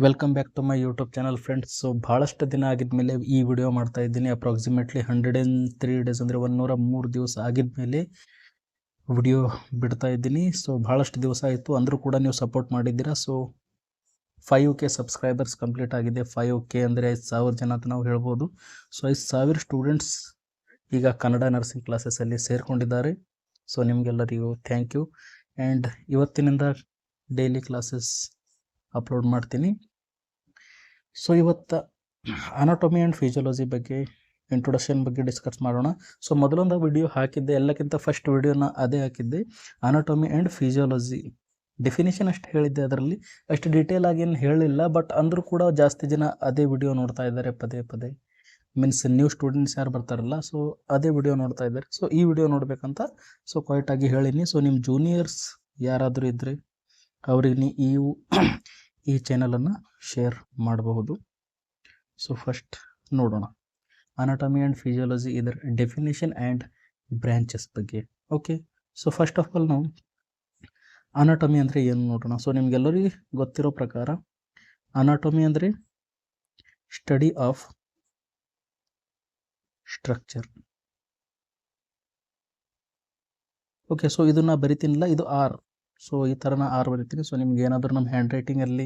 Welcome back to my YouTube channel friends. So ಭಾಳಷ್ಟು ದಿನ ಆಗಿದ್ಮೇಲೆ ಈ ವಿಡಿಯೋ ಮಾಡ್ತಾ ಇದ್ದೀನಿ. ಅಪ್ರಾಕ್ಸಿಮೇಟ್ಲಿ 103 ಡೇಸ್ ಅಂದರೆ 103 ದಿವಸ ಆಗಿದ್ಮೇಲೆ ವಿಡಿಯೋ ಬಿಡ್ತಾ ಇದ್ದೀನಿ. ಸೊ ಭಾಳಷ್ಟು ದಿವಸ ಆಯಿತು, ಅಂದರೂ ಕೂಡ ನೀವು ಸಪೋರ್ಟ್ ಮಾಡಿದ್ದೀರಾ. ಸೊ 5K ಸಬ್ಸ್ಕ್ರೈಬರ್ಸ್ ಕಂಪ್ಲೀಟ್ ಆಗಿದೆ. 5K ಅಂದರೆ 5,000 ಜನ ಅಂತ ನಾವು ಹೇಳ್ಬೋದು. ಸೊ 5,000 ಸ್ಟೂಡೆಂಟ್ಸ್ ಈಗ ಕನ್ನಡ ನರ್ಸಿಂಗ್ ಕ್ಲಾಸಸಲ್ಲಿ ಸೇರಿಕೊಂಡಿದ್ದಾರೆ. ಸೊ ನಿಮಗೆಲ್ಲರಿಗೂ ಥ್ಯಾಂಕ್ ಯು. ಆ್ಯಂಡ್ ಇವತ್ತಿನಿಂದ ಡೈಲಿ ಕ್ಲಾಸಸ್ ಅಪ್ಲೋಡ್ ಮಾಡ್ತೀನಿ. ಸೊ ಇವತ್ತು ಅನಾಟೊಮಿ ಆ್ಯಂಡ್ ಫಿಸಿಯಾಲಜಿ ಬಗ್ಗೆ, ಇಂಟ್ರೊಡಕ್ಷನ್ ಬಗ್ಗೆ ಡಿಸ್ಕಸ್ ಮಾಡೋಣ. ಸೊ ಮೊದಲೊಂದು ವಿಡಿಯೋ ಹಾಕಿದ್ದೆ, ಎಲ್ಲಕ್ಕಿಂತ ಫಸ್ಟ್ ವಿಡಿಯೋನ ಅದೇ ಹಾಕಿದ್ದೆ, ಅನಾಟೊಮಿ ಆ್ಯಂಡ್ ಫಿಸಿಯಾಲಜಿ ಡೆಫಿನೇಷನ್ ಅಷ್ಟು ಹೇಳಿದ್ದೆ. ಅದರಲ್ಲಿ ಅಷ್ಟು ಡೀಟೇಲ್ ಆಗಿ ಏನು ಹೇಳಿಲ್ಲ, ಬಟ್ ಅಂದರೂ ಕೂಡ ಜಾಸ್ತಿ ಜನ ಅದೇ ವಿಡಿಯೋ ನೋಡ್ತಾ ಇದ್ದಾರೆ ಪದೇ ಪದೇ. ಮೀನ್ಸ್ ನ್ಯೂ ಸ್ಟೂಡೆಂಟ್ಸ್ ಯಾರು ಬರ್ತಾರಲ್ಲ, ಸೊ ಅದೇ ವಿಡಿಯೋ ನೋಡ್ತಾ ಇದ್ದಾರೆ. ಸೊ ಈ ವಿಡಿಯೋ ನೋಡಬೇಕಂತ ಸೊ ಕ್ವೈಟಾಗಿ ಹೇಳಿನಿ. ಸೊ ನಿಮ್ಮ ಜೂನಿಯರ್ಸ್ ಯಾರಾದರೂ ಇದ್ದರೆ ಅವ್ರಿಗೆ ನೀವು ಈ ಚಾನಲನ್ನು ಶೇರ್ ಮಾಡಬಹುದು. ಸೊ ಫಸ್ಟ್ ನೋಡೋಣ ಅನಾಟಮಿ ಆ್ಯಂಡ್ ಫಿಸಿಯಾಲಜಿ, ಇದರ ಡೆಫಿನೇಷನ್ ಆ್ಯಂಡ್ ಬ್ರ್ಯಾಂಚಸ್ ಬಗ್ಗೆ. Okay, so first of all ನಾವು ಅನಾಟಮಿ ಅಂದರೆ ಏನು ನೋಡೋಣ. ಸೊ ನಿಮಗೆಲ್ಲರಿಗೂ ಗೊತ್ತಿರೋ ಪ್ರಕಾರ ಅನಾಟಮಿ ಅಂದರೆ study of structure. Okay, so ಇದನ್ನು ಬರಿತೀನಿಲ್ಲ, ಇದು ಆರ್. ಸೊ ಈ ಥರ ನಾನು ಆರ್ ಬರಿತೀನಿ. ಸೊ ನಿಮ್ಗೆ ಏನಾದರೂ ನಮ್ಮ ಹ್ಯಾಂಡ್ ರೈಟಿಂಗಲ್ಲಿ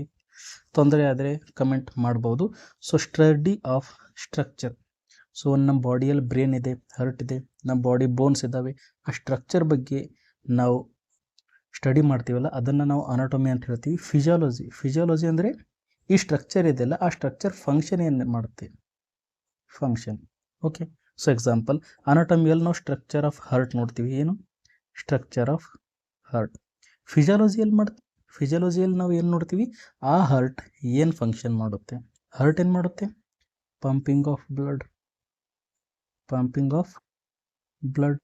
ತೊಂದರೆ ಆದರೆ ಕಮೆಂಟ್ ಮಾಡ್ಬೋದು. So study of structure. So ನಮ್ಮ ಬಾಡಿಯಲ್ಲಿ ಬ್ರೇನ್ ಇದೆ, ಹರ್ಟ್ ಇದೆ, ನಮ್ಮ ಬಾಡಿ ಬೋನ್ಸ್ ಇದ್ದಾವೆ. ಆ ಸ್ಟ್ರಕ್ಚರ್ ಬಗ್ಗೆ ನಾವು ಸ್ಟಡಿ ಮಾಡ್ತೀವಲ್ಲ, ಅದನ್ನು ನಾವು ಅನಾಟೊಮಿ ಅಂತ ಹೇಳ್ತೀವಿ. ಫಿಸಿಯಾಲಜಿ ಅಂದರೆ ಈ ಸ್ಟ್ರಕ್ಚರ್ ಇದೆಯಲ್ಲ, ಆ ಸ್ಟ್ರಕ್ಚರ್ ಫಂಕ್ಷನ್ ಏನು ಮಾಡುತ್ತೆ, ಫಂಕ್ಷನ್. ಓಕೆ, ಸೊ ಎಕ್ಸಾಂಪಲ್ ಅನಾಟಮಿಯಲ್ಲಿ ನಾವು ಸ್ಟ್ರಕ್ಚರ್ ಆಫ್ ಹರ್ಟ್ ನೋಡ್ತೀವಿ. ಏನು ಸ್ಟ್ರಕ್ಚರ್ ಆಫ್ ಹರ್ಟ್. ಫಿಸಿಯಾಲಜಿಯಲ್ಲಿ ನಾವು ಏನು ನೋಡ್ತೀವಿ, ಆ ಹರ್ಟ್ ಏನು ಫಂಕ್ಷನ್ ಮಾಡುತ್ತೆ. ಹರ್ಟ್ ಏನು ಮಾಡುತ್ತೆ, pumping of blood.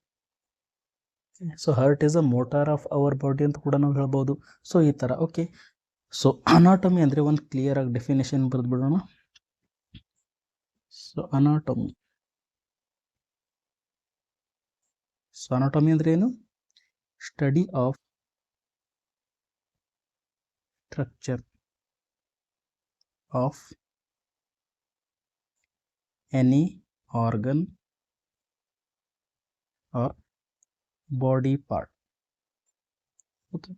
So hurt is a motor of our body ಅಂತ ಕೂಡ ನಾವು ಹೇಳ್ಬೋದು. ಸೊ ಈ ಥರ. ಓಕೆ, ಸೊ ಅನಾಟಮಿ ಅಂದರೆ ಒಂದು ಕ್ಲಿಯರ್ ಆಗಿ ಡೆಫಿನೇಷನ್ ಬರೆದು ಬಿಡೋಣ. ಸೊ ಅನಾಟಮಿ ಅಂದರೆ ಏನು, study of structure of any organ or body part. Okay,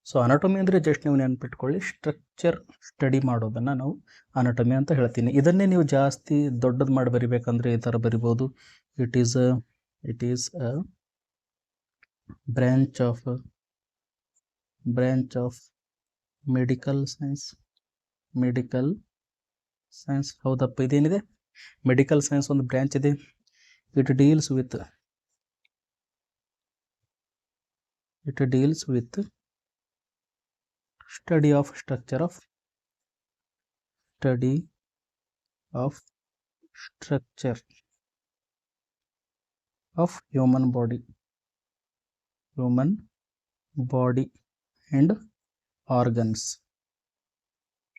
so anatomy ಅಂದರೆ ಜಸ್ಟ್ ನೀವು ನೆನ್ಪಿಟ್ಕೊಳ್ಳಿ, ಸ್ಟ್ರಕ್ಚರ್ ಸ್ಟಡಿ ಮಾಡೋದನ್ನು ನಾವು ಅನಾಟಮಿ ಅಂತ ಹೇಳ್ತೀನಿ. ಇದನ್ನೇ ನೀವು ಜಾಸ್ತಿ ದೊಡ್ಡದು ಮಾಡಿ ಬರಿಬೇಕಂದ್ರೆ ಈ ಥರ ಬರಿಬೋದು. It is a branch of medical science. ಹೌದಪ್ಪ, ಇದೇನಿದೆ, ಮೆಡಿಕಲ್ ಸೈನ್ಸ್ ಒಂದು ಬ್ರಾಂಚ್ ಇದೆ. It deals with study of structure of human body and organs.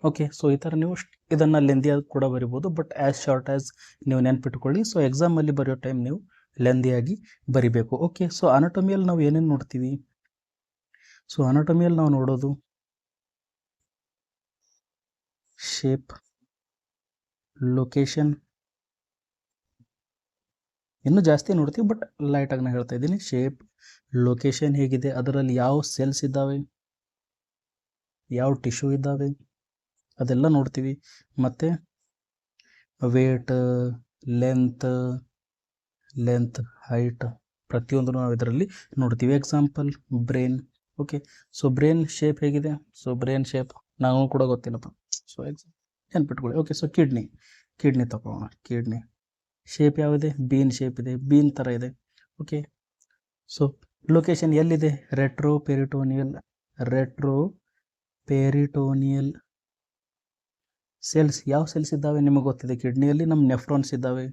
Okay, so ಈ ಥರ ನೀವು ಇದನ್ನು ಲೆಂದಿಯಾಗಿ ಕೂಡ ಬರಿಬೋದು, ಬಟ್ ಆ್ಯಸ್ ಶಾರ್ಟ್ ಆ್ಯಸ್ ನೀವು ನೆನ್ಪಿಟ್ಕೊಳ್ಳಿ. ಸೊ ಎಕ್ಸಾಮಲ್ಲಿ ಬರೆಯೋ ಟೈಮ್ ನೀವು ಲೆಂದಿಯಾಗಿ ಬರಿಬೇಕು. ಓಕೆ, ಸೊ ಅನಾಟಮಿಯಲ್ಲಿ ನಾವು ಏನೇನು ನೋಡ್ತೀವಿ. ಸೊ ಅನಾಟಮಿಯಲ್ಲಿ ನಾವು ನೋಡೋದು ಶೇಪ್, ಲೊಕೇಶನ್, ಇನ್ನೂ ಜಾಸ್ತಿ ನೋಡ್ತೀವಿ, ಬಟ್ ಲೈಟಾಗಿ ನಾನು ಹೇಳ್ತಾ ಇದ್ದೀನಿ. ಶೇಪ್, ಲೊಕೇಶನ್ ಹೇಗಿದೆ, ಅದರಲ್ಲಿ ಯಾವ ಸೆಲ್ಸ್ ಇದ್ದಾವೆ, ಯಾವ ಟಿಶ್ಯೂ ಇದ್ದಾವೆ, ಅದೆಲ್ಲ ನೋಡ್ತೀವಿ. ಮತ್ತು ವೇಟ್, ಲೆಂತ್, ಹೈಟ್, ಪ್ರತಿಯೊಂದನ್ನು ನಾವು ಇದರಲ್ಲಿ ನೋಡ್ತೀವಿ. Example brain. Okay, so brain shape ಹೇಗಿದೆ. ಸೊ ಬ್ರೈನ್ ಶೇಪ್ ನಾವು ಕೂಡ ಗೊತ್ತಿಲ್ಲಪ್ಪ, ಸೊ ನೆನ್ಪಿಟ್ಕೊಳ್ಳಿ. ಓಕೆ, ಸೊ ಕಿಡ್ನಿ ತಗೊಳ್ಳೋಣ. ಕಿಡ್ನಿ ಶೇಪ್ ಯಾವಿದೆ, ಬೀನ್ ಶೇಪ್ ಇದೆ, ಬೀನ್ ಥರ ಇದೆ. ಓಕೆ, ಸೊ ಲೊಕೇಶನ್ ಎಲ್ಲಿದೆ, ರೆಟ್ರೋ ಪೆರಿಟೋನಿಯಲ್ ಸೆಲ್ಸ್. ಯಾವ ಸೆಲ್ಸ್ ಇದ್ದಾವೆ ನಿಮಗೆ ಗೊತ್ತಿದೆ, ಕಿಡ್ನಿಯಲ್ಲಿ ನಮ್ಮ ನೆಫ್ರಾನ್ಸ್ ಇದ್ದಾವೆ.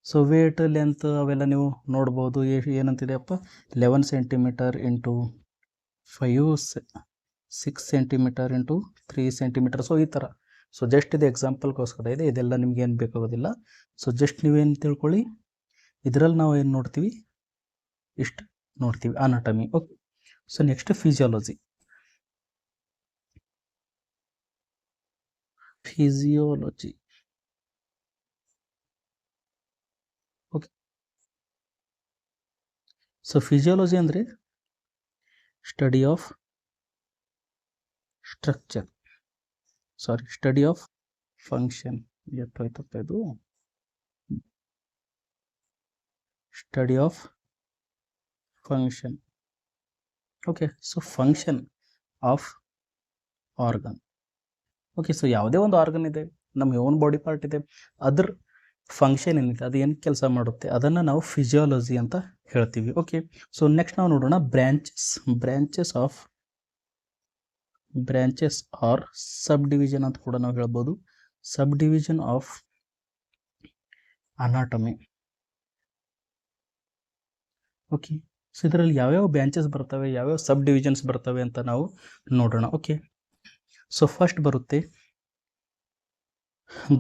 ಸೊ ವೇಟ್, ಲೆಂತ್ ಅವೆಲ್ಲ ನೀವು ನೋಡ್ಬೋದು. ಏನಂತಿದೆಯಪ್ಪ, 11 centimetre into 6 centimetre into 3 centimetre. So ಈ ಥರ. ಸೊ ಜಸ್ಟ್ ಇದು ಎಕ್ಸಾಂಪಲ್ಗೋಸ್ಕರ ಇದೆ, ಇದೆಲ್ಲ ನಿಮ್ಗೆ ಏನು ಬೇಕಾಗೋದಿಲ್ಲ. ಸೊ ಜಸ್ಟ್ ನೀವೇನು ತಿಳ್ಕೊಳ್ಳಿ, ಇದರಲ್ಲಿ ನಾವು ಏನು ನೋಡ್ತೀವಿ, ಇಷ್ಟು ನೋಡ್ತೀವಿ anatomy. Okay, so next physiology. Physiology. Okay, so physiology ಅಂದರೆ study of structure, study of function. ಎಷ್ಟೋಯ್ತಪ್ಪ ಇದು, study of function. Okay, so function of organ. Okay, so ಯಾವುದೇ ಒಂದು ಆರ್ಗನ್ ಇದೆ, ನಮ್ಮ ಓನ್ ಬಾಡಿ ಪಾರ್ಟ್ ಇದೆ, ಅದ್ರ ಫಂಕ್ಷನ್ ಏನಿದೆ, ಅದು ಏನು ಕೆಲಸ ಮಾಡುತ್ತೆ, ಅದನ್ನು ನಾವು ಫಿಸಿಯಾಲಜಿ ಅಂತ ಹೇಳ್ತೀವಿ. ಓಕೆ, ಸೊ ನೆಕ್ಸ್ಟ್ ನಾವು ನೋಡೋಣ ಬ್ರಾಂಚಸ್ ಆರ್ ಸಬ್ ಡಿವಿಷನ್ ಅಂತ ಕೂಡ ನಾವು ಹೇಳ್ಬೋದು. Sub division of anatomy. Okay, so ಇದರಲ್ಲಿ ಯಾವ್ಯಾವ ಬ್ರಾಂಚಸ್ ಬರ್ತವೆ, ಯಾವ್ಯಾವ ಸಬ್ ಡಿವಿಷನ್ಸ್ ಬರ್ತವೆ ಅಂತ ನಾವು ನೋಡೋಣ. ಓಕೆ, ಸೊ ಫಸ್ಟ್ ಬರುತ್ತೆ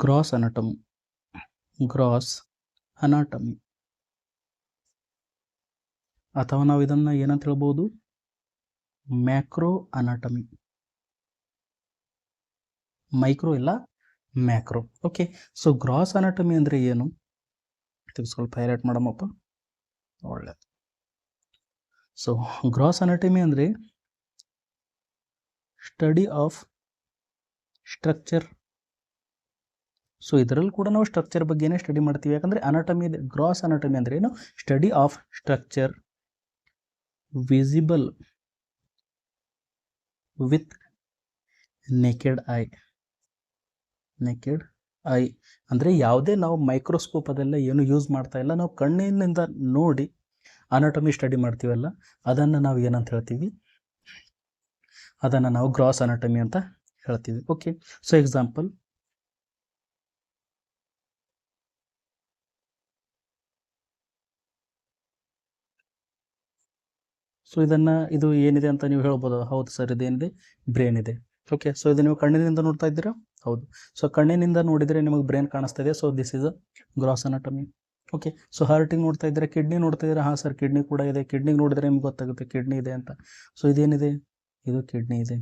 ಗ್ರಾಸ್ ಅನಾಟಮಿ. ಅಥವಾ ನಾವು ಇದನ್ನ ಏನಂತ ಹೇಳ್ಬೋದು, ಮ್ಯಾಕ್ರೋ ಅನಾಟಮಿ. ಮೈಕ್ರೋ ಇಲ್ಲ, macro. Okay, so gross anatomy ಅಂದ್ರೆ ಏನು, ಸ್ವಲ್ಪ ಹೈಲೈಟ್ ಮಾಡಮಪ್ಪ, ಒಳ್ಳೆಯದು. ಸೊ ಗ್ರಾಸ್ ಅನಾಟಮಿ ಅಂದ್ರೆ ಸ್ಟಡಿ ಆಫ್ ಸ್ಟ್ರಕ್ಚರ್. ಸೊ ಇದರಲ್ಲಿ ಕೂಡ ನಾವು ಸ್ಟ್ರಕ್ಚರ್ ಬಗ್ಗೆನೇ ಸ್ಟಡಿ ಮಾಡ್ತೀವಿ, ಯಾಕಂದ್ರೆ ಅನಾಟಮಿ ಇದೆ. ಗ್ರಾಸ್ ಅನಾಟಮಿ ಅಂದ್ರೆ ಏನು, study of structure visible with naked I. ಅಂದ್ರೆ ಯಾವುದೇ ನಾವು ಮೈಕ್ರೋಸ್ಕೋಪ್ ಅದೆಲ್ಲ ಏನು ಯೂಸ್ ಮಾಡ್ತಾ ಇಲ್ಲ, ನಾವು ಕಣ್ಣಿನಿಂದ ನೋಡಿ ಅನಾಟಮಿ ಸ್ಟಡಿ ಮಾಡ್ತೀವಲ್ಲ, ಅದನ್ನು ನಾವು ಏನಂತ ಹೇಳ್ತೀವಿ, ಅದನ್ನು ನಾವು ಗ್ರಾಸ್ ಅನಾಟಮಿ ಅಂತ ಹೇಳ್ತೀವಿ. ಓಕೆ, ಸೊ ಎಕ್ಸಾಂಪಲ್, ಸೊ ಇದು ಏನಿದೆ ಅಂತ ನೀವು ಹೇಳ್ಬೋದು. ಹೌದು ಸರ್, ಇದೇನಿದೆ, ಬ್ರೇನ್ ಇದೆ. ಓಕೆ, ಸೊ ಇದು ನೀವು ಕಣ್ಣಿನಿಂದ ನೋಡ್ತಾ ಇದ್ದೀರಾ, ಹೌದು. ಸೊ ಕಣ್ಣಿನಿಂದ ನೋಡಿದರೆ ನಿಮಗೆ ಬ್ರೇನ್ ಕಾಣಿಸ್ತಾ ಇದೆ, so this is a gross anatomy. Okay, so ಹಾರ್ಟಿಗೆ ನೋಡ್ತಾ ಇದ್ದೀರಾ, ಕಿಡ್ನಿ ನೋಡ್ತಾ ಇದ್ದೀರಾ, ಹಾಂ ಸರ್ ಕಿಡ್ನಿ ಕೂಡ ಇದೆ, ಕಿಡ್ನಿಗೆ ನೋಡಿದ್ರೆ ನಿಮ್ಗೆ ಗೊತ್ತಾಗುತ್ತೆ ಕಿಡ್ನಿ ಇದೆ ಅಂತ. ಸೊ ಇದೇನಿದೆ, ಇದು ಕಿಡ್ನಿ ಇದೆ.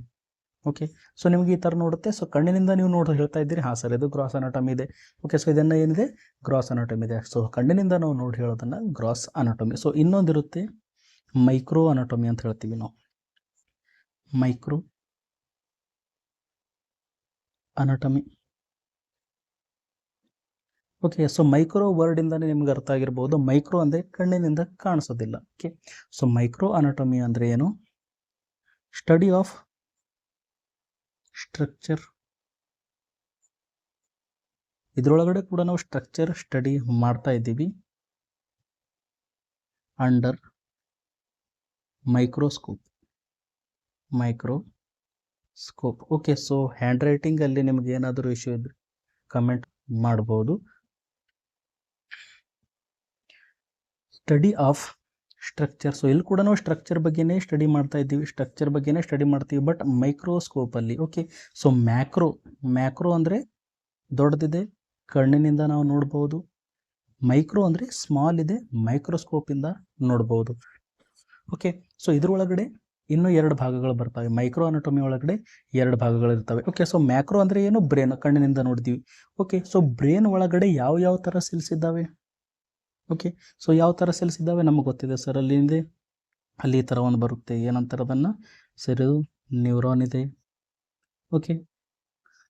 ಓಕೆ, ಸೊ ನಿಮ್ಗೆ ಈ ಥರ ನೋಡುತ್ತೆ, ಸೊ ಕಣ್ಣಿನಿಂದ ನೀವು ಹೇಳ್ತಾ ಇದ್ದೀರಿ, ಹಾಂ ಸರ್ ಇದು ಗ್ರಾಸ್ ಅನಾಟಮಿ ಇದೆ. ಓಕೆ, ಸೊ ಇದನ್ನು ಏನಿದೆ, ಗ್ರಾಸ್ ಅನಾಟಮಿ ಇದೆ. ಸೊ ಕಣ್ಣಿನಿಂದ ನಾವು ನೋಡಿ ಹೇಳೋದನ್ನು ಗ್ರಾಸ್ ಅನಾಟಮಿ. ಸೊ ಇನ್ನೊಂದಿರುತ್ತೆ ಮೈಕ್ರೋ ಅನಾಟಮಿ ಅಂತ ಹೇಳ್ತೀವಿ ನಾವು, micro anatomy. Okay, so micro word ಇಂದಾನೆ ನಿಮ್ಗೆ ಅರ್ಥ ಆಗಿರ್ಬೋದು, ಮೈಕ್ರೋ ಅಂದ್ರೆ ಕಣ್ಣಿನಿಂದ ಕಾಣಿಸೋದಿಲ್ಲ. ಓಕೆ, ಸೊ ಮೈಕ್ರೋ ಅನಾಟಮಿ ಅಂದ್ರೆ ಏನು, ಸ್ಟಡಿ ಆಫ್ ಸ್ಟ್ರಕ್ಚರ್. ಇದರೊಳಗಡೆ ಕೂಡ ನಾವು ಸ್ಟ್ರಕ್ಚರ್ ಸ್ಟಡಿ ಮಾಡ್ತಾ ಇದ್ದೀವಿ under microscope. Okay, so hand writing ಅಲ್ಲಿ ನಿಮ್ಗೆ ಏನಾದರೂ ಇಶ್ಯೂ ಇದ್ರೆ ಕಮೆಂಟ್ ಮಾಡ್ಬೋದು. Study of structure. ಸೊ ಇಲ್ಲಿ ಕೂಡ ನಾವು ಸ್ಟ್ರಕ್ಚರ್ ಬಗ್ಗೆನೇ ಸ್ಟಡಿ ಮಾಡ್ತೀವಿ, ಬಟ್ ಮೈಕ್ರೋಸ್ಕೋಪ್ ಅಲ್ಲಿ. ಓಕೆ, ಸೊ ಮ್ಯಾಕ್ರೋ ಅಂದ್ರೆ ದೊಡ್ಡದಿದೆ, ಕಣ್ಣಿನಿಂದ ನಾವು ನೋಡ್ಬೋದು. ಮೈಕ್ರೋ ಅಂದ್ರೆ ಸ್ಮಾಲ್ ಇದೆ, ಮೈಕ್ರೋಸ್ಕೋಪ್ ಇಂದ ನೋಡ್ಬೋದು. ಓಕೆ, ಸೊ ಇದ್ರೊಳಗಡೆ ಇನ್ನೂ 2 ಭಾಗಗಳು ಬರ್ತವೆ. ಮೈಕ್ರೋ ಅನಾಟಮಿ ಒಳಗಡೆ 2 ಭಾಗಗಳು ಇರ್ತವೆ. ಓಕೆ, ಸೊ ಮ್ಯಾಕ್ರೋ ಅಂದ್ರೆ ಏನು, ಬ್ರೇನ್, ಕಣ್ಣಿನಿಂದ ನೋಡ್ತೀವಿ. ಓಕೆ, ಸೊ ಬ್ರೇನ್ ಒಳಗಡೆ ಯಾವ ಥರ ಸೆಲ್ಸ್ ಇದ್ದಾವೆ. ಓಕೆ, ಸೊ ಯಾವ ಥರ ಸೆಲ್ಸ್ ಇದ್ದಾವೆ ನಮಗೆ ಗೊತ್ತಿದೆ ಸರ್, ಅಲ್ಲಿ ಈ ಥರ ಒಂದು ಬರುತ್ತೆ, ಏನಂತಾರೆ ಅದನ್ನು ಸರ್, ನ್ಯೂರಾನ್ ಇದೆ. ಓಕೆ,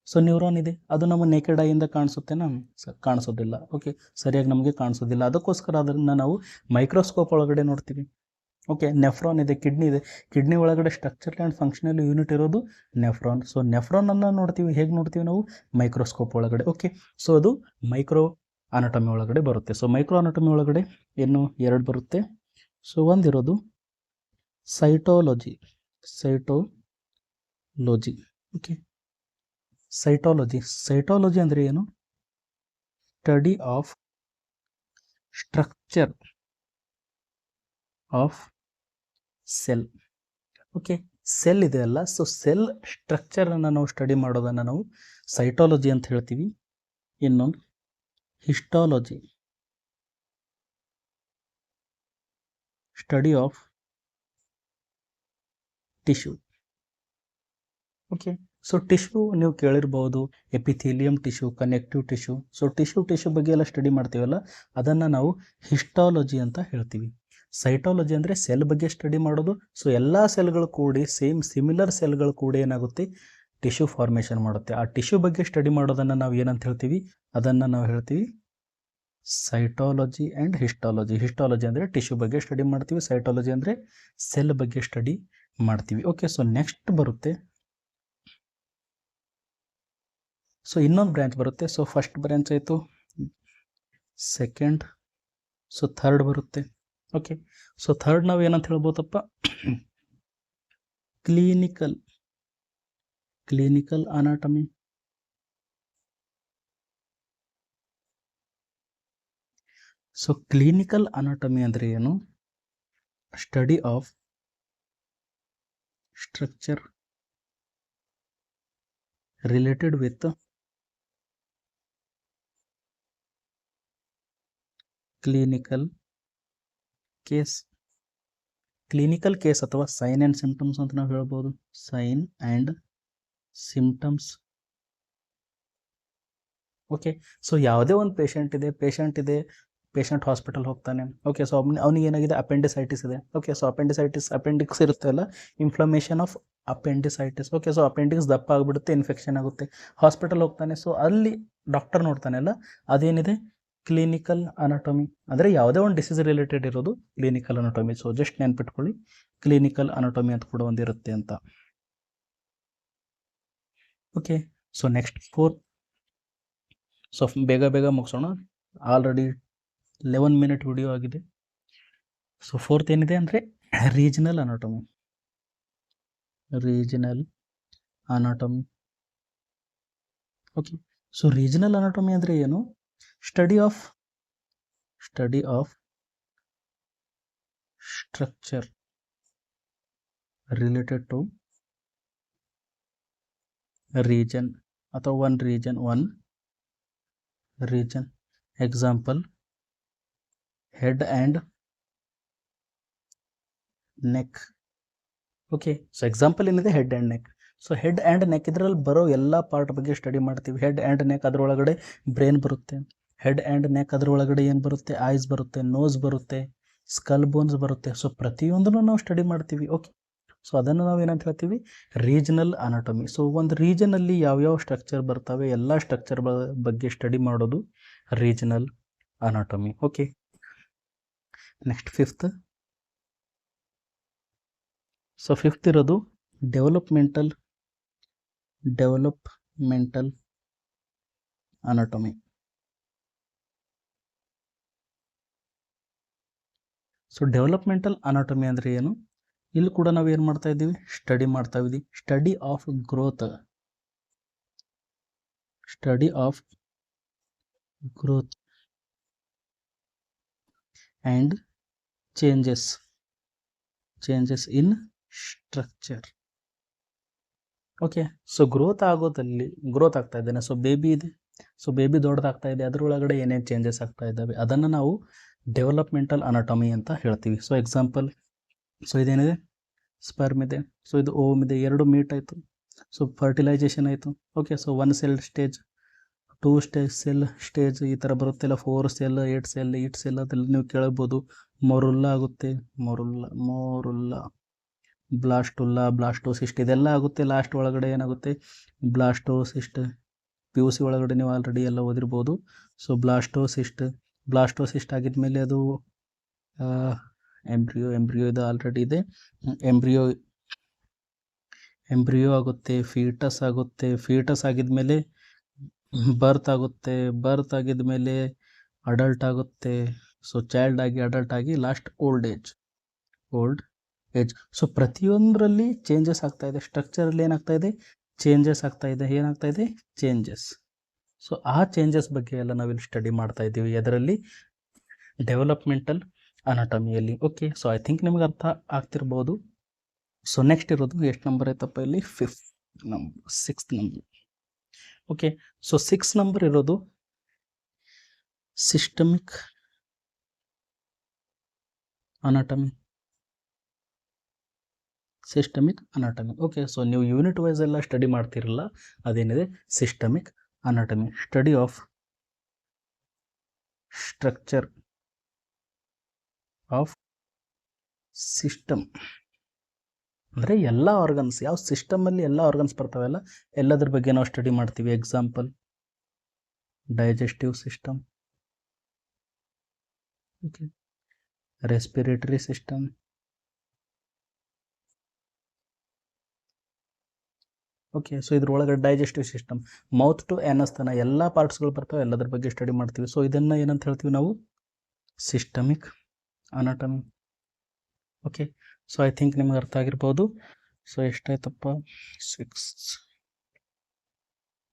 ಸೊ ನ್ಯೂರಾನ್ ಇದೆ, ಅದು ನಮ್ಮ ನೇಕೆಡ್ ಐಯಿಂದ ಕಾಣಿಸುತ್ತೇನಾ ಸರ್, ಕಾಣಿಸೋದಿಲ್ಲ. ಓಕೆ, ಸರಿಯಾಗಿ ನಮಗೆ ಕಾಣಿಸೋದಿಲ್ಲ, ಅದಕ್ಕೋಸ್ಕರ ಅದನ್ನು ನಾವು ಮೈಕ್ರೋಸ್ಕೋಪ್ ಒಳಗಡೆ ನೋಡ್ತೀವಿ. ಓಕೆ, ನೆಫ್ರಾನ್ ಇದೆ, ಕಿಡ್ನಿ ಒಳಗಡೆ ಸ್ಟ್ರಕ್ಚರ್ ಆ್ಯಂಡ್ ಫಂಕ್ಷನಲ್ ಯೂನಿಟ್ ಇರೋದು ನೆಫ್ರಾನ್. ಸೊ ನೆಫ್ರಾನನ್ನು ನೋಡ್ತೀವಿ, ಹೇಗೆ ನೋಡ್ತೀವಿ ನಾವು, ಮೈಕ್ರೋಸ್ಕೋಪ್ ಒಳಗಡೆ. ಓಕೆ, ಸೊ ಅದು ಮೈಕ್ರೋ ಅನಾಟಮಿ ಒಳಗಡೆ ಬರುತ್ತೆ. ಸೊ ಮೈಕ್ರೋ ಅನಾಟಮಿ ಒಳಗಡೆ ಏನು 2 ಬರುತ್ತೆ. ಸೊ ಒಂದಿರೋದು ಸೈಟಾಲಜಿ. ಓಕೆ, ಸೈಟಾಲಜಿ ಅಂದರೆ ಏನು, study of structure of cell. Okay, cell ಇದೆ ಅಲ್ಲ, ಸೊ ಸೆಲ್ ಸ್ಟ್ರಕ್ಚರ್ ಅನ್ನು ನಾವು ಸ್ಟಡಿ ಮಾಡೋದನ್ನು ನಾವು ಸೈಟಾಲಜಿ ಅಂತ ಹೇಳ್ತೀವಿ. ಇನ್ನೊಂದು histology, study of tissue. Okay, so tissue ನೀವು ಕೇಳಿರ್ಬೋದು, epithelium tissue, connective tissue. So tissue ಬಗ್ಗೆ ಎಲ್ಲ ಸ್ಟಡಿ ಮಾಡ್ತೀವಲ್ಲ, ಅದನ್ನು ನಾವು ಹಿಸ್ಟಾಲಜಿ ಅಂತ ಹೇಳ್ತೀವಿ. ಸೈಟಾಲಜಿ ಅಂದರೆ ಸೆಲ್ ಬಗ್ಗೆ ಸ್ಟಡಿ ಮಾಡೋದು. ಸೊ ಎಲ್ಲ ಸೆಲ್ಗಳು ಕೂಡಿ ಸಿಮಿಲರ್ ಸೆಲ್ಗಳು ಕೂಡಿ ಏನಾಗುತ್ತೆ, ಟಿಶ್ಯೂ ಫಾರ್ಮೇಷನ್ ಮಾಡುತ್ತೆ. ಆ ಟಿಶ್ಯೂ ಬಗ್ಗೆ ಸ್ಟಡಿ ಮಾಡೋದನ್ನು ನಾವು ಏನಂತ ಹೇಳ್ತೀವಿ, ಅದನ್ನು ನಾವು ಹೇಳ್ತೀವಿ ಸೈಟಾಲಜಿ ಆ್ಯಂಡ್ ಹಿಸ್ಟಾಲಜಿ. ಹಿಸ್ಟಾಲಜಿ ಅಂದರೆ ಟಿಶ್ಯೂ ಬಗ್ಗೆ ಸ್ಟಡಿ ಮಾಡ್ತೀವಿ, ಸೈಟಾಲಜಿ ಅಂದರೆ ಸೆಲ್ ಬಗ್ಗೆ ಸ್ಟಡಿ ಮಾಡ್ತೀವಿ. ಓಕೆ, ಸೊ ನೆಕ್ಸ್ಟ್ ಬರುತ್ತೆ, ಸೊ ಇನ್ನೊಂದು ಬ್ರ್ಯಾಂಚ್ ಬರುತ್ತೆ. ಸೊ ಫಸ್ಟ್ ಬ್ರ್ಯಾಂಚ್ ಆಯಿತು, ಸೆಕೆಂಡ್, ಸೊ ಥರ್ಡ್ ಬರುತ್ತೆ. ಓಕೆ, ಸೊ ಥರ್ಡ್ ನಾವು ಏನಂತ ಹೇಳ್ಬೋದಪ್ಪ, clinical anatomy. So clinical anatomy ಅಂದರೆ ಏನು, study of structure related with clinical case ಅಥವಾ ಸೈನ್ ಆ್ಯಂಡ್ ಸಿಂಪ್ಟಮ್ಸ್ ಅಂತ ನಾವು ಹೇಳ್ಬೋದು. Sign and symptoms. Okay, so ಯಾವುದೇ ಒಂದು ಪೇಷಂಟ್ ಹಾಸ್ಪಿಟಲ್ ಹೋಗ್ತಾನೆ. ಓಕೆ, ಸೊ ಅವನಿಗೆ ಏನಾಗಿದೆ, ಅಪೆಂಡಿಸೈಟಿಸ್ ಇದೆ. ಓಕೆ, ಸೊ ಅಪೆಂಡಿಕ್ಸ್ ಇರುತ್ತೆ ಅಲ್ಲ, inflammation of appendicitis. Okay, so appendix ದಪ್ಪ ಆಗಿಬಿಡುತ್ತೆ, ಇನ್ಫೆಕ್ಷನ್ ಆಗುತ್ತೆ, ಹಾಸ್ಪಿಟಲ್ ಹೋಗ್ತಾನೆ. ಸೊ ಅಲ್ಲಿ ಡಾಕ್ಟರ್ ನೋಡ್ತಾನೆ ಅಲ್ಲ, ಅದೇನಿದೆ, ಕ್ಲಿನಿಕಲ್ ಅನಾಟಮಿ. ಅಂದರೆ ಯಾವುದೇ ಒಂದು ಡಿಸೀಸ್ ರಿಲೇಟೆಡ್ ಇರೋದು ಕ್ಲಿನಿಕಲ್ ಅನಾಟಮಿ. ಸೊ ಜಸ್ಟ್ ನೆನ್ಪಿಟ್ಕೊಳ್ಳಿ, ಕ್ಲಿನಿಕಲ್ ಅನಾಟಮಿ ಅಂತ ಕೂಡ ಒಂದಿರುತ್ತೆ ಅಂತ. Okay, so next 4. ಸೊ ಬೇಗ ಮುಗಿಸೋಣ, ಆಲ್ರೆಡಿ 11 ಮಿನಿಟ್ ವಿಡಿಯೋ ಆಗಿದೆ. ಸೊ 4th ಏನಿದೆ ಅಂದರೆ regional anatomy. Okay, so regional anatomy ಅಂದರೆ ಏನು, study of structure related to region ಅಥವಾ one region. Example, head and neck. Okay, so example ಏನಿದೆ, head and neck. So head and neck ಇದರಲ್ಲಿ ಬರೋ ಎಲ್ಲ ಪಾರ್ಟ್ ಬಗ್ಗೆ ಸ್ಟಡಿ ಮಾಡ್ತೀವಿ. ಹೆಡ್ ಆ್ಯಂಡ್ ನೆಕ್ ಅದರೊಳಗಡೆ ಬ್ರೈನ್ ಬರುತ್ತೆ. ಹೆಡ್ ಆ್ಯಂಡ್ ನೆಕ್ ಅದರೊಳಗಡೆ ಏನು ಬರುತ್ತೆ, ಐಸ್ ಬರುತ್ತೆ, ನೋಸ್ ಬರುತ್ತೆ, ಸ್ಕಲ್ ಬೋನ್ಸ್ ಬರುತ್ತೆ. ಸೊ ಪ್ರತಿಯೊಂದನ್ನು ನಾವು ಸ್ಟಡಿ ಮಾಡ್ತೀವಿ. ಓಕೆ, ಸೊ ಅದನ್ನು ನಾವು ಏನಂತ ಹೇಳ್ತೀವಿ, ರೀಜನಲ್ ಅನಾಟಮಿ. ಸೊ ಒಂದು ರೀಜನಲ್ಲಿ ಯಾವ್ಯಾವ ಸ್ಟ್ರಕ್ಚರ್ ಬರ್ತವೆ, ಎಲ್ಲ ಸ್ಟ್ರಕ್ಚರ್ ಬಗ್ಗೆ ಸ್ಟಡಿ ಮಾಡೋದು regional anatomy. Okay, next 5th. So 5th ಇರೋದು developmental anatomy. So developmental anatomy ಅಂದರೆ ಏನು, ಇಲ್ಲಿ ಕೂಡ ನಾವು ಏನು ಮಾಡ್ತಾ ಇದ್ದೀವಿ, ಸ್ಟಡಿ ಮಾಡ್ತಾ ಇದ್ದೀವಿ. Study of growth and changes in structure. Okay, so growth ಆಗ್ತಾ ಇದ್ದಾನೆ. ಸೊ ಬೇಬಿ ಇದೆ, ಸೊ ಬೇಬಿ ದೊಡ್ಡದಾಗ್ತಾ ಇದೆ, ಅದರೊಳಗಡೆ ಏನೇನು ಚೇಂಜಸ್ ಆಗ್ತಾ ಇದ್ದಾವೆ ಅದನ್ನು ನಾವು ಡೆವಲಪ್ಮೆಂಟಲ್ ಅನಾಟಮಿ ಅಂತ ಹೇಳ್ತೀವಿ. ಸೊ ಎಕ್ಸಾಂಪಲ್, ಸೊ ಇದೇನಿದೆ, ಸ್ಪರ್ಮ್ ಇದೆ, ಸೊ ಇದು ಓಮ್ ಇದೆ, 2 ಮೀಟ್ ಆಯಿತು. ಸೊ ಫರ್ಟಿಲೈಸೇಷನ್ ಆಯಿತು. Okay, so 1 cell stage, 2 cell stage, ಈ ಥರ ಬರುತ್ತೆಲ್ಲ, 4 ಸೆಲ್, 8 ಸೆಲ್ ಅದೆಲ್ಲ ನೀವು ಕೇಳಬಹುದು. ಮೊರುಲ್ಲಾ ಆಗುತ್ತೆ, ಮೊರುಲ್ಲಾ, ಬ್ಲಾಸ್ಟೋಸಿಸ್ಟ್ ಇದೆಲ್ಲ ಆಗುತ್ತೆ. ಲಾಸ್ಟ್ ಒಳಗಡೆ ಏನಾಗುತ್ತೆ, ಬ್ಲಾಸ್ಟೋಸಿಸ್ಟ್. PUC ಒಳಗಡೆ ನೀವು ಆಲ್ರೆಡಿ ಎಲ್ಲ ಓದಿರ್ಬೋದು. ಸೊ ಬ್ಲಾಸ್ಟೋಸಿಸ್ಟ್ ಆಗಿದ್ಮೇಲೆ ಅದು ಎಂಬ್ರಿಯೋ ಇದು ಆಲ್ರೆಡಿ ಇದೆ. ಎಂಬ್ರಿಯೋ ಆಗುತ್ತೆ, ಫೀಟಸ್ ಆಗುತ್ತೆ, ಫೀಟಸ್ ಆಗಿದ್ಮೇಲೆ ಬರ್ತ್ ಆಗಿದ್ಮೇಲೆ ಅಡಲ್ಟ್ ಆಗುತ್ತೆ. ಸೊ ಚೈಲ್ಡ್ ಆಗಿ, ಅಡಲ್ಟ್ ಆಗಿ, ಲಾಸ್ಟ್ ಓಲ್ಡ್ ಏಜ್. ಸೊ ಪ್ರತಿಯೊಂದರಲ್ಲಿ ಚೇಂಜಸ್ ಆಗ್ತಾ ಇದೆ. ಸ್ಟ್ರಕ್ಚರಲ್ಲಿ ಏನಾಗ್ತಾ ಇದೆ, ಚೇಂಜಸ್ ಆಗ್ತಾ ಇದೆ. ಏನಾಗ್ತಾ ಇದೆ, ಚೇಂಜಸ್. ಸೊ ಆ ಚೇಂಜಸ್ ಬಗ್ಗೆ ಎಲ್ಲ ನಾವಿಲ್ಲಿ ಸ್ಟಡಿ ಮಾಡ್ತಾ ಇದ್ದೀವಿ, ಅದರಲ್ಲಿ ಡೆವಲಪ್ಮೆಂಟಲ್ ಅನಾಟಮಿಯಲ್ಲಿ. ಓಕೆ, ಸೊ ಐ ಥಿಂಕ್ ನಿಮಗೆ ಅರ್ಥ ಆಗ್ತಿರ್ಬೋದು. ಸೊ ನೆಕ್ಸ್ಟ್ ಇರೋದು ಎಷ್ಟು ನಂಬರ್ ಆಯ್ತಪ್ಪ ಇಲ್ಲಿ, 6th number. Okay, so 6th number ಇರೋದು systemic anatomy. Systemic anatomy. Okay, so ನೀವು ಯೂನಿಟ್ ವೈಸ್ ಎಲ್ಲ ಸ್ಟಡಿ ಮಾಡ್ತಿರಲ್ಲ, ಅದೇನಿದೆ systemic anatomy, study of structure of system. ಅಂದರೆ ಎಲ್ಲ ಆರ್ಗನ್ಸ್, ಯಾವ ಸಿಸ್ಟಮಲ್ಲಿ ಎಲ್ಲ ಆರ್ಗನ್ಸ್ ಬರ್ತಾವೆಲ್ಲ ಎಲ್ಲದ್ರ ಬಗ್ಗೆ ನಾವು ಸ್ಟಡಿ ಮಾಡ್ತೀವಿ. Example digestive system, okay, respiratory system, okay. So ಇದ್ರೊಳಗಡೆ digestive system, mouth to anus ತನ ಎಲ್ಲ ಪಾರ್ಟ್ಸ್ಗಳು ಬರ್ತಾವೆ, ಎಲ್ಲದ್ರ ಬಗ್ಗೆ ಸ್ಟಡಿ ಮಾಡ್ತೀವಿ. ಸೊ ಇದನ್ನು ಏನಂತ ಹೇಳ್ತೀವಿ ನಾವು, systemic anatomy. Okay, so I think ನಿಮ್ಗೆ ಅರ್ಥ ಆಗಿರ್ಬೋದು. ಸೊ ಎಷ್ಟಾಯ್ತಪ್ಪ, 6.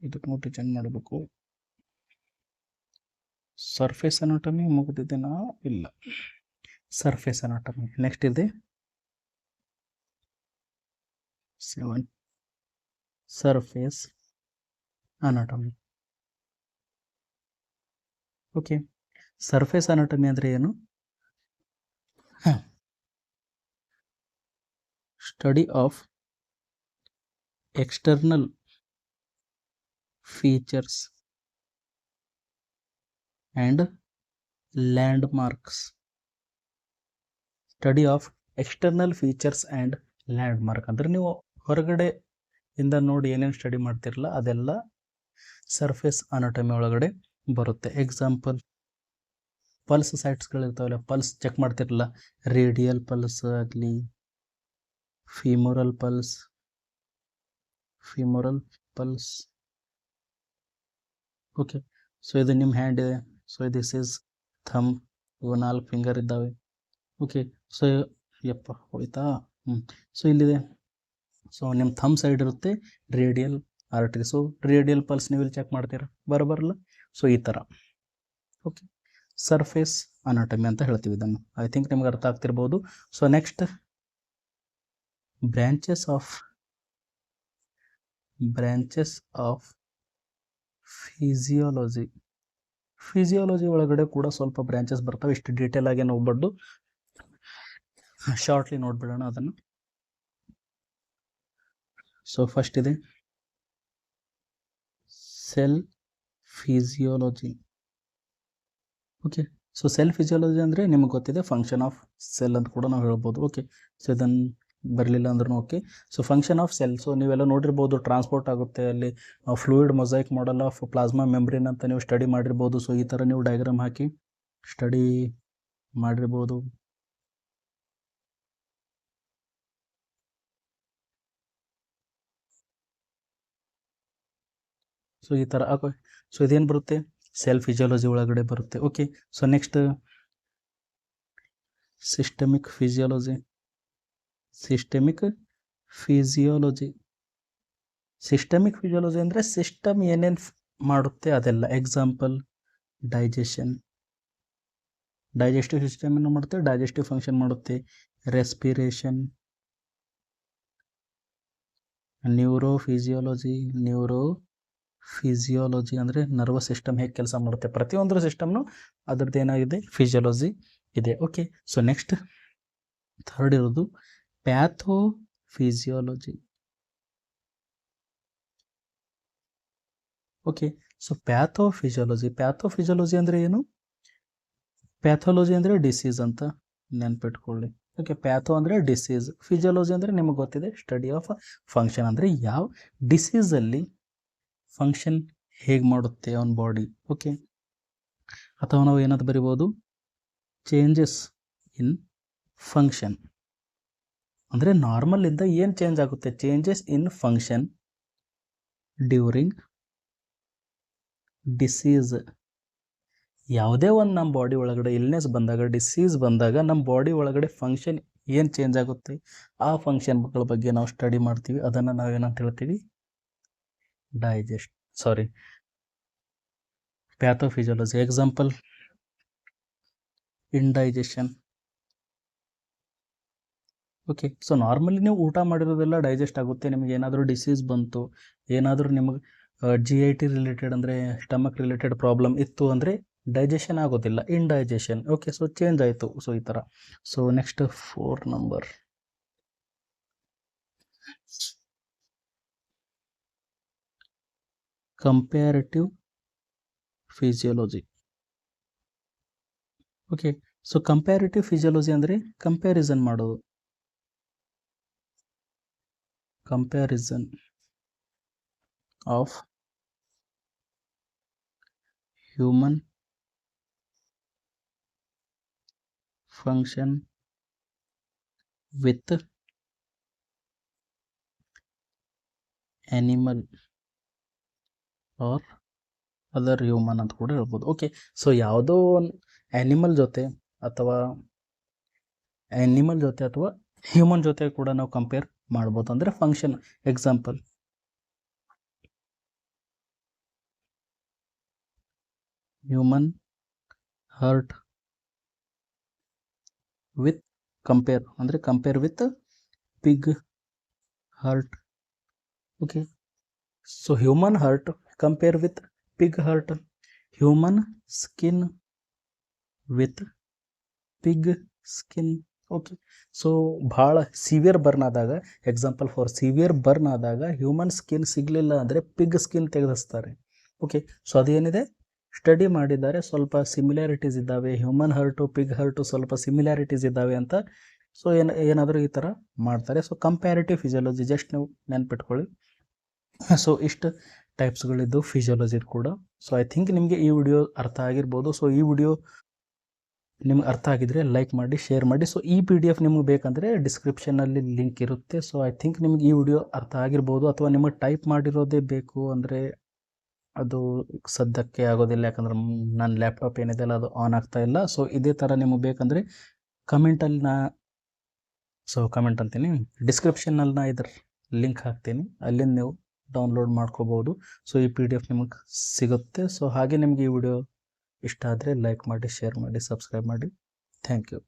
ಇದಕ್ಕೆ ನೋಡಿ ಚೇಂಜ್ ಮಾಡಬೇಕು. ಸರ್ಫೇಸ್ ಅನಾಟಮಿ ಮುಗಿದಿದೆನಾ, ಇಲ್ಲ, ಸರ್ಫೇಸ್ ಅನಾಟಮಿ. ನೆಕ್ಸ್ಟ್ ಇದೆ 7 surface anatomy. Okay, surface anatomy ಅಂದರೆ ಏನು? Study of external features and landmarks. Study of external features and landmark ಅಂದರೆ ನೀವು ಹೊರಗಡೆ ಇಂದ ನೋಡಿ ಏನೇನು ಸ್ಟಡಿ ಮಾಡ್ತಿರಲ್ಲ ಅದೆಲ್ಲ ಸರ್ಫೇಸ್ ಅನಾಟಮಿ ಒಳಗಡೆ ಬರುತ್ತೆ. ಎಕ್ಸಾಂಪಲ್ ಪಲ್ಸ್ ಸೈಟ್ಸ್ಗಳಿರ್ತಾವಲ್ಲ, ಪಲ್ಸ್ ಚೆಕ್ ಮಾಡ್ತಿರಲ್ಲ, ರೇಡಿಯಲ್ ಪಲ್ಸ್ ಆಗಲಿ, ಫಿಮೋರಲ್ ಪಲ್ಸ್, ಓಕೆ. ಸೊ ಇದು ನಿಮ್ಮ ಹ್ಯಾಂಡ್ ಇದೆ, ಸೊ ದಿಸ್ ಈಸ್ ಥಮ್, ಇವು 4 ಫಿಂಗರ್ ಇದ್ದಾವೆ. ಓಕೆ, ಸೊ ಯಪ್ಪ ಹೋಯ್ತಾ, ಸೊ ಇಲ್ಲಿದೆ, ಸೊ ನಿಮ್ಮ ಥಮ್ ಸೈಡ್ ಇರುತ್ತೆ radial artery. So radial pulse ನೀವು ಇಲ್ಲಿ ಚೆಕ್ ಮಾಡ್ತೀರಾ, ಬರಲ್ಲ. ಸೊ ಈ ಥರ, ಓಕೆ, ಸರ್ಫೇಸ್ ಅನಾಟಮಿ ಅಂತ ಹೇಳ್ತೀವಿ ಇದನ್ನು. ಐ ಥಿಂಕ್ ನಿಮ್ಗೆ ಅರ್ಥ ಆಗ್ತಿರ್ಬೋದು. So next branches of physiology. Physiology ಒಳಗಡೆ ಕೂಡ ಸ್ವಲ್ಪ ಬ್ರಾಂಚಸ್ ಬರ್ತವೆ, ಇಷ್ಟು ಡೀಟೇಲ್ ಆಗಿ ಹೋಗ್ಬಾರ್ದು, ಶಾರ್ಟ್ಲಿ ನೋಡ್ಬಿಡೋಣ ಅದನ್ನು. ಸೊ ಫಸ್ಟ್ ಇದೆ cell physiology. Okay, so cell physiology ಅಂದರೆ ನಿಮಗೆ ಗೊತ್ತಿದೆ ಫಂಕ್ಷನ್ ಆಫ್ ಸೆಲ್ ಅಂತ ಕೂಡ ನಾವು ಹೇಳ್ಬೋದು. ಓಕೆ, ಸೊ ಇದನ್ನು ಬರಲಿಲ್ಲ ಅಂದ್ರೂ okay. So function of cell, so ನೀವೆಲ್ಲ ನೋಡಿರ್ಬೋದು, ಟ್ರಾನ್ಸ್ಪೋರ್ಟ್ ಆಗುತ್ತೆ ಅಲ್ಲಿ, fluid mosaic model of plasma membrane ಅಂತ ನೀವು ಸ್ಟಡಿ ಮಾಡಿರ್ಬೋದು. ಸೊ ಈ ಥರ ನೀವು ಡಯಾಗ್ರಾಮ್ ಹಾಕಿ ಸ್ಟಡಿ ಮಾಡಿರ್ಬೋದು. ಸೊ ಈ ಥರ ಹಾಕೋ. ಸೊ ಇದೇನು ಬರುತ್ತೆ, ಸೆಲ್ ಫಿಸಿಯಾಲಜಿ ಒಳಗಡೆ ಬರುತ್ತೆ. Okay, so next systemic physiology. Systemic physiology ಅಂದರೆ ಸಿಸ್ಟಮ್ ಏನೇನು ಮಾಡುತ್ತೆ ಅದೆಲ್ಲ. ಎಕ್ಸಾಂಪಲ್ ಡೈಜೆಸ್ಟಿವ್ ಸಿಸ್ಟಮ್ ಏನು ಮಾಡುತ್ತೆ, ಡೈಜೆಸ್ಟಿವ್ ಫಂಕ್ಷನ್ ಮಾಡುತ್ತೆ. ರೆಸ್ಪಿರೇಷನ್, ನ್ಯೂರೋಫಿಸಿಯಾಲಜಿ ಅಂದರೆ ನರ್ವಸ್ ಸಿಸ್ಟಮ್ ಹೇಗೆ ಕೆಲಸ ಮಾಡುತ್ತೆ, ಪ್ರತಿಯೊಂದು ಸಿಸ್ಟಮ್ನು ಅದ್ರದ್ದು ಏನಾಗಿದೆ ಫಿಸಿಯಾಲಜಿ ಇದೆ. ಓಕೆ, ಸೊ ನೆಕ್ಸ್ಟ್ ಥರ್ಡ್ ಇರೋದು ಪ್ಯಾಥೋಫಿಸಿಯಾಲಜಿ. ಓಕೆ, ಸೊ ಪ್ಯಾಥೋಫಿಸಿಯಾಲಜಿ ಅಂದರೆ ಏನು? ಪ್ಯಾಥಾಲಜಿ ಅಂದರೆ ಡಿಸೀಸ್ ಅಂತ ನೆನ್ಪಿಟ್ಕೊಳ್ಳಿ. ಓಕೆ, ಪ್ಯಾಥೋ ಅಂದರೆ ಡಿಸೀಸ್, ಫಿಸಿಯಾಲಜಿ ಅಂದರೆ ನಿಮಗೆ ಗೊತ್ತಿದೆ ಸ್ಟಡಿ ಆಫ್ ಫಂಕ್ಷನ್, ಅಂದರೆ ಯಾವ ಡಿಸೀಸಲ್ಲಿ ಫಂಕ್ಷನ್ ಹೇಗೆ ಮಾಡುತ್ತೆ ಅವನ ಬಾಡಿ. ಓಕೆ, ಅಥವಾ ನಾವು ಏನಂತ ಬರಿಬೋದು, ಚೇಂಜಸ್ ಇನ್ ಫಂಕ್ಷನ್ ಅಂದರೆ ನಾರ್ಮಲಿಂದ ಏನು ಚೇಂಜ್ ಆಗುತ್ತೆ, changes in function during disease. ಯಾವುದೇ ಒಂದು ನಮ್ಮ ಬಾಡಿ ಒಳಗಡೆ ಇಲ್ನೆಸ್ ಬಂದಾಗ, ಡಿಸೀಸ್ ಬಂದಾಗ ನಮ್ಮ ಬಾಡಿ ಒಳಗಡೆ ಫಂಕ್ಷನ್ ಏನು ಚೇಂಜ್ ಆಗುತ್ತೆ ಆ ಫಂಕ್ಷನ್ಗಳ ಬಗ್ಗೆ ನಾವು ಸ್ಟಡಿ ಮಾಡ್ತೀವಿ. ಅದನ್ನು ನಾವೇನಂತ ಹೇಳ್ತೀವಿ, ಪ್ಯಾಥೋಫಿಸಿಯಾಲಜಿ. Example indigestion. Okay, so normally ನೀವು ಊಟ ಮಾಡಿರೋದೆಲ್ಲ ಡೈಜೆಸ್ಟ್ ಆಗುತ್ತೆ. ನಿಮಗೆ ಏನಾದರೂ ಡಿಸೀಸ್ ಬಂತು, ಏನಾದರೂ ನಿಮಗೆ GIT ರಿಲೇಟೆಡ್ ಅಂದರೆ ಸ್ಟಮಕ್ ರಿಲೇಟೆಡ್ ಪ್ರಾಬ್ಲಮ್ ಇತ್ತು ಅಂದರೆ ಡೈಜೆಷನ್ ಆಗೋದಿಲ್ಲ, ಇಂಡೈಜೆಷನ್. ಓಕೆ, ಸೊ ಚೇಂಜ್ ಆಯಿತು. ಸೊ ಈ ಥರ. So next 4 number comparative physiology. Okay, so comparative physiology ಅಂದರೆ ಕಂಪ್ಯಾರಿಸನ್ ಮಾಡೋದು, comparison of human function with animal or other human ಅಂತ ಕೂಡ ಹೇಳ್ಬೋದು. ಓಕೆ, ಸೊ ಯಾವುದೋ ಒಂದು ಆ್ಯನಿಮಲ್ ಜೊತೆ ಅಥವಾ ಹ್ಯೂಮನ್ ಜೊತೆ ಕೂಡ ನಾವು ಕಂಪೇರ್ ಮಾಡ್ಬೋದು. ಅಂದರೆ function, example human heart with compare ಅಂದರೆ compare with pig heart. Okay, so human heart compare with pig heart, human skin with pig skin. Okay, so ಭಾಳ ಸಿವಿಯರ್ ಬರ್ನ್ ಆದಾಗ, ಎಕ್ಸಾಂಪಲ್ ಫಾರ್ ಸಿವಿಯರ್ ಬರ್ನ್ ಆದಾಗ human skin ಸಿಗಲಿಲ್ಲ ಅಂದರೆ pig skin ತೆಗೆದಿಸ್ತಾರೆ. Okay, so ಅದೇನಿದೆ study ಮಾಡಿದ್ದಾರೆ, ಸ್ವಲ್ಪ similarities ಇದ್ದಾವೆ, ಹ್ಯೂಮನ್ ಹರ್ಟು ಪಿಗ್ ಹರ್ಟು ಸ್ವಲ್ಪ ಸಿಮಿಲ್ಯಾರಿಟೀಸ್ ಇದ್ದಾವೆ ಅಂತ. ಸೊ ಏನಾದರೂ ಈ ಥರ ಮಾಡ್ತಾರೆ. ಸೊ ಕಂಪ್ಯಾರಿಟಿವ್ ಫಿಸಿಯಾಲಜಿ ಜಸ್ಟ್ ನೀವು ನೆನ್ಪಿಟ್ಕೊಳ್ಳಿ. ಸೊ ಇಷ್ಟು ಟೈಪ್ಸ್ಗಳಿದ್ದು ಫಿಸಿಯಾಲಜಿದು ಕೂಡ. ಸೊ ಐ ಥಿಂಕ್ ನಿಮಗೆ ಈ ವಿಡಿಯೋ ಅರ್ಥ ಆಗಿರ್ಬೋದು. ಸೊ ಈ ವಿಡಿಯೋ ನಿಮ್ಗೆ ಅರ್ಥ ಆಗಿದ್ರೆ ಲೈಕ್ ಮಾಡಿ, ಶೇರ್ ಮಾಡಿ. ಸೊ ಈ PDF ನಿಮ್ಗೆ ಬೇಕಂದರೆ ಡಿಸ್ಕ್ರಿಪ್ಷನಲ್ಲಿ ಲಿಂಕ್ ಇರುತ್ತೆ. ಸೊ ಐ ಥಿಂಕ್ ನಿಮ್ಗೆ ಈ ವಿಡಿಯೋ ಅರ್ಥ ಆಗಿರ್ಬೋದು. ಅಥವಾ ನಿಮಗೆ ಟೈಪ್ ಮಾಡಿರೋದೇ ಬೇಕು ಅಂದರೆ ಅದು ಸದ್ಯಕ್ಕೆ ಆಗೋದಿಲ್ಲ, ಯಾಕಂದ್ರೆ ನನ್ನ ಲ್ಯಾಪ್ಟಾಪ್ ಏನಿದೆ ಅಲ್ಲ ಅದು ಆನ್ ಆಗ್ತಾ ಇಲ್ಲ. ಸೊ ಇದೇ ಥರ ನಿಮಗೆ ಬೇಕಂದರೆ ಕಮೆಂಟಲ್ಲಿ ಕಮೆಂಟ್ ಅಂತೀನಿ, ಡಿಸ್ಕ್ರಿಪ್ಷನ್ನಲ್ಲಿ ನಾ ಇದ್ರ ಲಿಂಕ್ ಹಾಕ್ತೀನಿ, ಅಲ್ಲಿಂದ ನೀವು ಡೌನ್ಲೋಡ್ ಮಾಡ್ಕೋಬೋದು. ಸೊ ಈ PDF ನಿಮಗೆ ಸಿಗುತ್ತೆ. ಸೊ ಹಾಗೆ ನಿಮಗೆ ಈ ವಿಡಿಯೋ ಇಷ್ಟ ಆದರೆ ಲೈಕ್ ಮಾಡಿ, ಶೇರ್ ಮಾಡಿ, ಸಬ್ಸ್ಕ್ರೈಬ್ ಮಾಡಿ. Thank you.